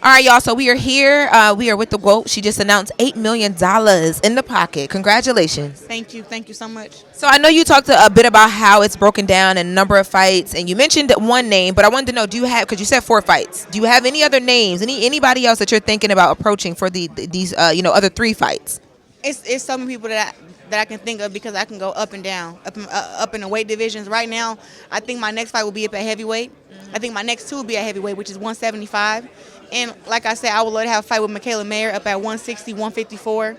All right, y'all. So we are here. We are with the GOAT. She just announced $8 million in the pocket. Congratulations. Thank you so much. So I know you talked a bit about how it's broken down and number of fights, and you mentioned one name, but I wanted to know: do you have? Because you said 4 fights. Do you have any other names? Anybody else that you're thinking about approaching for these other 3 fights? It's so many people that I can think of because I can go up and down, up in the weight divisions. Right now, I think my next fight will be up at heavyweight. I think my next two will be at heavyweight, which is 175. And like I said, I would love to have a fight with Michaela Mayer up at 160, 154.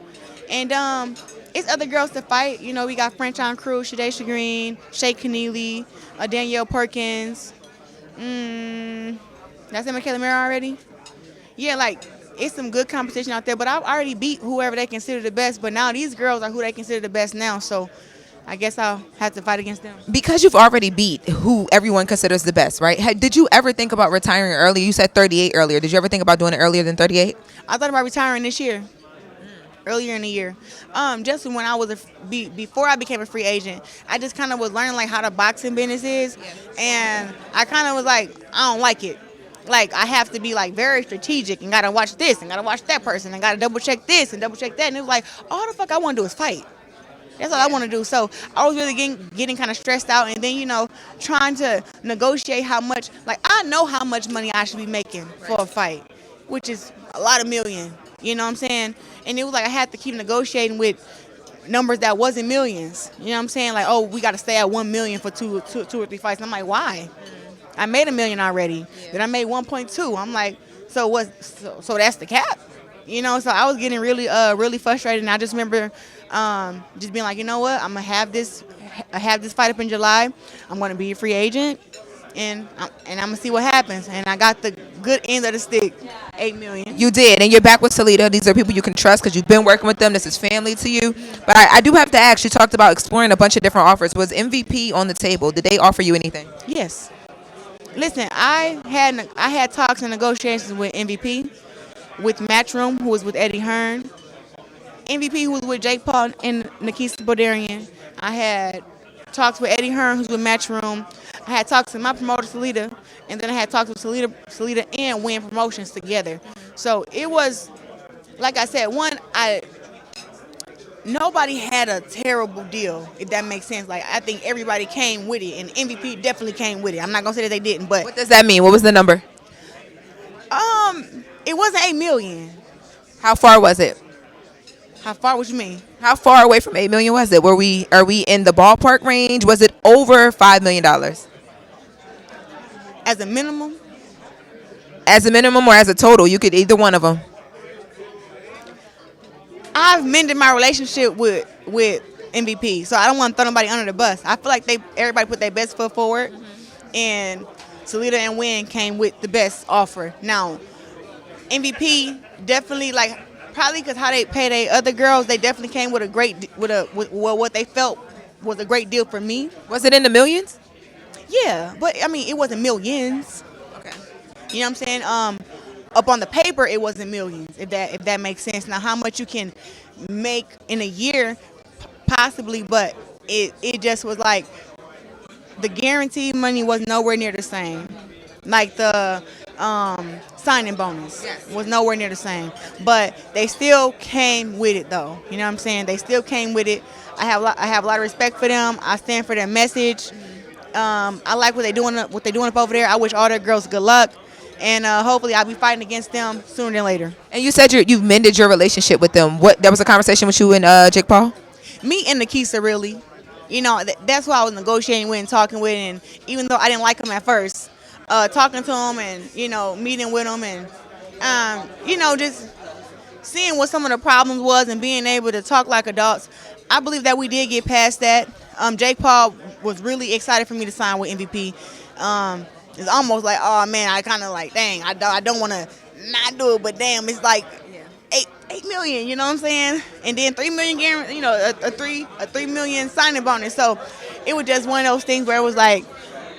And it's other girls to fight. You know, we got French on Cruz, Shadesha Green, Shay Keneally, Danielle Perkins. Did I say Michaela Mayer already? Yeah, like, it's some good competition out there, but I've already beat whoever they consider the best, but now these girls are who they consider the best now, so I guess I'll have to fight against them. Because you've already beat who everyone considers the best, right? Did you ever think about retiring early? You said 38 earlier. Did you ever think about doing it earlier than 38? I thought about retiring this year, earlier in the year. Just when I was before I became a free agent, I just kind of was learning like how the boxing business is, and I kind of was like, I don't like it. Like, I have to be like very strategic and gotta watch this and gotta watch that person and gotta double check this and double check that, and it was like, all the fuck I want to do is fight. That's all I want to do. So I was really getting kind of stressed out, and then trying to negotiate how much. Like, I know how much money I should be making for a fight, which is a lot of million. You know what I'm saying? And it was like I had to keep negotiating with numbers that wasn't millions. You know what I'm saying? Like, oh, we got to stay at 1 million for two or three fights. And I'm like, why? I made $1 million already. Then I made 1.2. I'm like, so what? So that's the cap, So I was getting really frustrated, and I just remember just being like, you know what? I'm gonna have this fight up in July. I'm gonna be a free agent, and I'm gonna see what happens. And I got the good end of the stick, 8 million. You did, and you're back with Toledo. These are people you can trust because you've been working with them. This is family to you. But I do have to ask. You talked about exploring a bunch of different offers. Was MVP on the table? Did they offer you anything? Yes. Listen, I had talks and negotiations with MVP, with Matchroom, who was with Eddie Hearn, MVP, who was with Jake Paul and Nikisa Bodarian. I had talks with Eddie Hearn, who's with Matchroom. I had talks with my promoter, Salida, and then I had talks with Salida and Win Promotions together. So it was, like I said, nobody had a terrible deal, if that makes sense. Like, I think everybody came with it, and MVP definitely came with it. I'm not gonna say that they didn't, but What does that mean? What was the number? it wasn't 8 million. How far was it? How far? What you mean? How far away from 8 million was it? Are we in the ballpark range? Was it over $5 million? As a minimum? As a minimum or as a total? You could either one of them. I've mended my relationship with MVP, so I don't want to throw nobody under the bus. I feel like everybody put their best foot forward, and Salida and Win came with the best offer. Now, MVP definitely, like, probably because how they pay their other girls, they definitely came with with what they felt was a great deal for me. Was it in the millions? Yeah, but I mean, it wasn't millions. Okay. You know what I'm saying? Up on the paper, it wasn't millions, if that makes sense. Now, how much you can make in a year, possibly, but it just was like the guaranteed money was nowhere near the same. Like the signing bonus was nowhere near the same, but they still came with it, though. You know what I'm saying? They still came with it. I have a lot of respect for them. I stand for their message. I like what they're doing up over there. I wish all their girls good luck. And hopefully I'll be fighting against them sooner than later. And you said you've mended your relationship with them. That was a conversation with you and Jake Paul? Me and Nikisa, really. That's who I was negotiating with and talking with. And even though I didn't like him at first, talking to him and, meeting with him and, just seeing what some of the problems was and being able to talk like adults, I believe that we did get past that. Jake Paul was really excited for me to sign with MVP. It's almost like, oh man, I kind of like, dang, I don't want to not do it, but damn, it's like 8 million, you know what I'm saying? And then 3 million guarantee, a 3 million signing bonus. So it was just one of those things where it was like,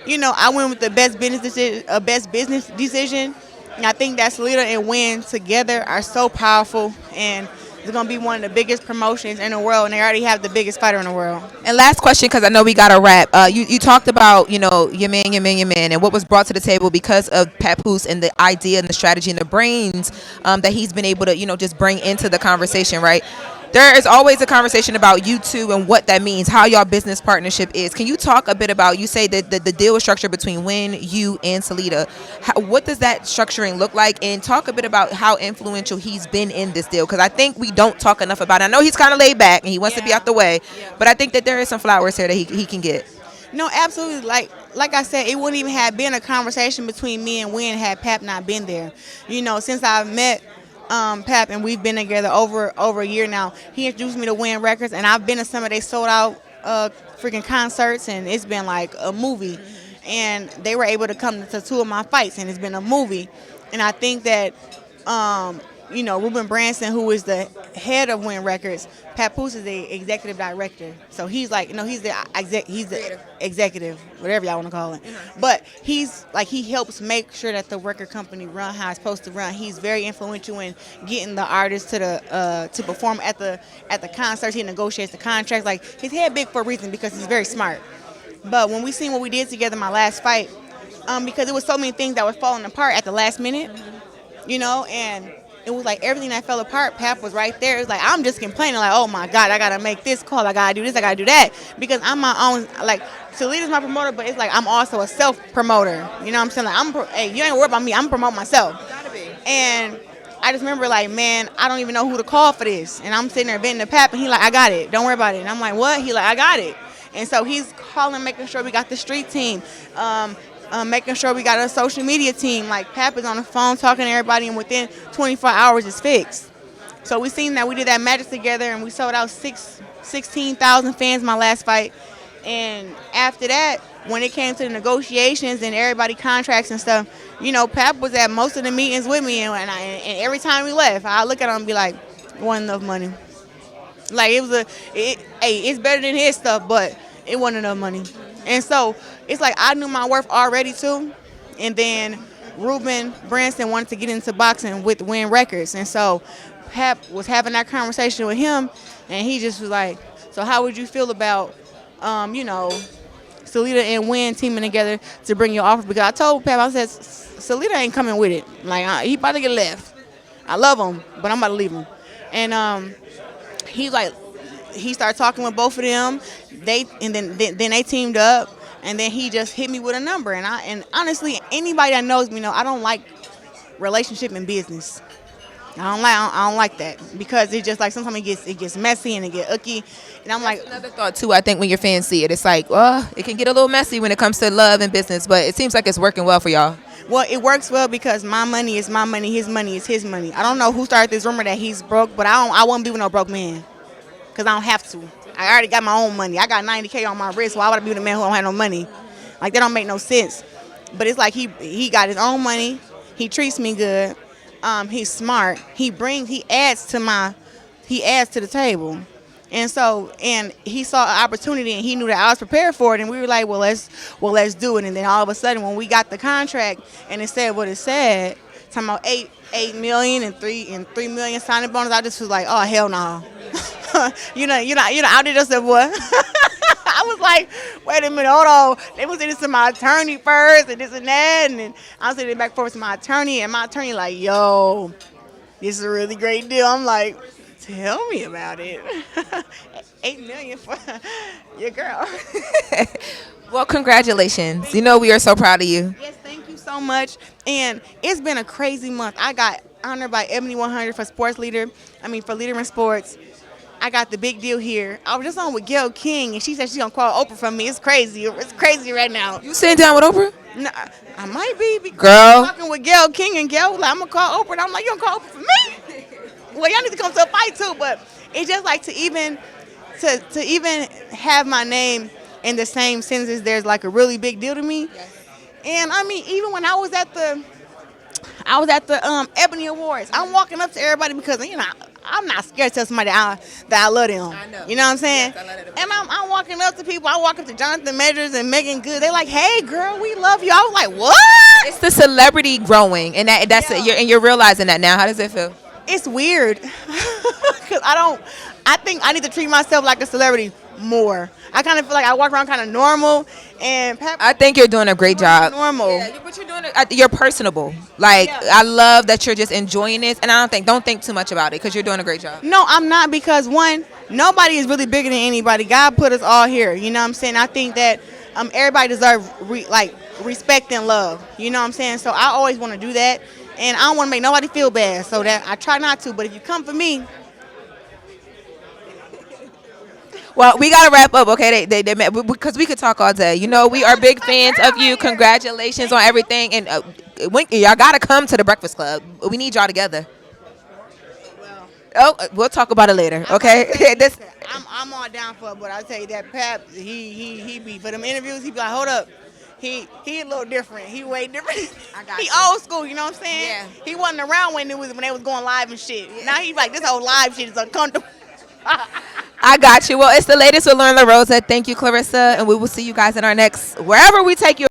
I went with the best business decision. And I think that Salida and Win together are so powerful, and It's gonna be one of the biggest promotions in the world, and they already have the biggest fighter in the world. And last question, because I know we got to wrap. You talked about, your man, and what was brought to the table because of Papoose and the idea and the strategy and the brains that he's been able to, just bring into the conversation, right? There is always a conversation about you two and what that means, how y'all business partnership is. Can you talk a bit about, you say that the deal was structured between Win, you, and Salida. What does that structuring look like? And talk a bit about how influential he's been in this deal, because I think we don't talk enough about it. I know he's kind of laid back and he wants to be out the way, but I think that there is some flowers here that he can get. No, absolutely. Like I said, it wouldn't even have been a conversation between me and Win had Pap not been there. Since I've met Pap, and we've been together over a year now. He introduced me to Win Records, and I've been to some of they sold out freaking concerts, and it's been like a movie. And they were able to come to two of my fights, and it's been a movie. And I think that Ruben Branson, who is the head of Win Records, Papoose is the executive director. So he's like, he's the executive, whatever y'all want to call it. But he's like, he helps make sure that the record company run how it's supposed to run. He's very influential in getting the artists to perform at the concerts. He negotiates the contracts. Like, his head big for a reason, because he's very smart. But when we seen what we did together my last fight, because it was so many things that were falling apart at the last minute, and it was like everything that fell apart, Pap was right there. It's like, I'm just complaining, like, oh my God, I gotta make this call, I gotta do this, I gotta do that. Because I'm my own, like, Salida's my promoter, but it's like I'm also a self-promoter. You know what I'm saying? Like, hey, you ain't worried about me, I'm promoting myself. Gotta be. And I just remember, like, man, I don't even know who to call for this. And I'm sitting there venting to Pap, and he like, I got it, don't worry about it. And I'm like, what? He like, I got it. And so he's calling, making sure we got the street team. Making sure we got a social media team. Like, Pap is on the phone talking to everybody, and within 24 hours it's fixed. So we seen that we did that magic together, and we sold out 16,000 fans my last fight. And after that, when it came to the negotiations and everybody contracts and stuff, Pap was at most of the meetings with me, and every time we left, I look at him and be like, wasn't enough money. Like, it's better than his stuff, but it wasn't enough money. And so it's like I knew my worth already too. And then Ruben Branson wanted to get into boxing with Win Records. And so Pap was having that conversation with him, and he just was like, so how would you feel about, Salida and Win teaming together to bring your offer? Because I told Pap, I said, Salida ain't coming with it. Like, he about to get left. I love him, but I'm about to leave him. And he's like, he started talking with both of them. Then they teamed up, and then he just hit me with a number. And honestly, anybody that knows me know I don't like relationship and business. I don't like that, because it's just like sometimes it gets messy and it get icky. And I'm like, another thought too. I think when your fans see it, it's like, it can get a little messy when it comes to love and business. But it seems like it's working well for y'all. Well, it works well because my money is my money, his money is his money. I don't know who started this rumor that he's broke, but I won't be with no broke man. Because I don't have to. I already got my own money. I got $90K on my wrist. Why would I be with a man who don't have no money? Like, that don't make no sense. But it's like he got his own money. He treats me good. He's smart. He adds to the table. And he saw an opportunity, and he knew that I was prepared for it. And we were like, well, let's do it. And then all of a sudden, when we got the contract and it said what it said, talking about $8 million and $3 million signing bonus, I just was like, oh, hell no. you know, I did just said what? I was like, wait a minute, hold on. They was this to my attorney first and this and that, and then I was sitting back and forth to my attorney, and my attorney like, yo, this is a really great deal. I'm like, tell me about it. $8 million for your girl. Well, congratulations. We are so proud of you. Yes, thank you so much. And it's been a crazy month. I got honored by Ebony 100 for Leader in Sports. I got the big deal here. I was just on with Gayle King, and she said she's going to call Oprah for me. It's crazy. It's crazy right now. You sitting down with Oprah? No, I might be. Girl. I'm talking with Gayle King, and Gayle was like, I'm going to call Oprah. And I'm like, you going to call Oprah for me? Well, y'all need to come to a fight, too. But it's just like to even have my name in the same sentences, there's like a really big deal to me. Yes. And, even when I was at the Ebony Awards, I'm walking up to everybody because, I'm not scared to tell somebody that I love them. I know. You know what I'm saying? Yes, I love that. And I'm walking up to people. I walk up to Jonathan Majors and Megan Good. They're like, hey, girl, we love you. I was like, what? It's the celebrity growing, and that's it. You're realizing that now. How does it feel? It's weird because I think I need to treat myself like a celebrity more. I kind of feel like I walk around kind of normal, and Pep I think you're doing a great job. normal. Yeah, but you're doing it. You're personable. Like Yeah. I love that you're just enjoying this, and don't think too much about it because you're doing a great job. No, I'm not, because one, nobody is really bigger than anybody. God put us all here. You know what I'm saying? I think that everybody deserves respect and love. You know what I'm saying? So I always want to do that, and I don't want to make nobody feel bad. So that I try not to. But if you come for me, Well, we gotta wrap up, okay? They met because we could talk all day. You know, we are big fans of you. Congratulations on everything, and y'all gotta come to the Breakfast Club. We need y'all together. Oh, we'll talk about it later, okay? This. I'm all down for it. But I tell you that Pap, he be for them interviews. He be like, hold up. He a little different. He way different. I got He you. old school, you know what I'm saying? Yeah. He wasn't around when they was going live and shit. Now he's like, this whole live shit is uncomfortable. I got you. Well, it's the latest with Lauren LaRosa. Thank you, Clarissa, and we will see you guys in our next wherever we take you.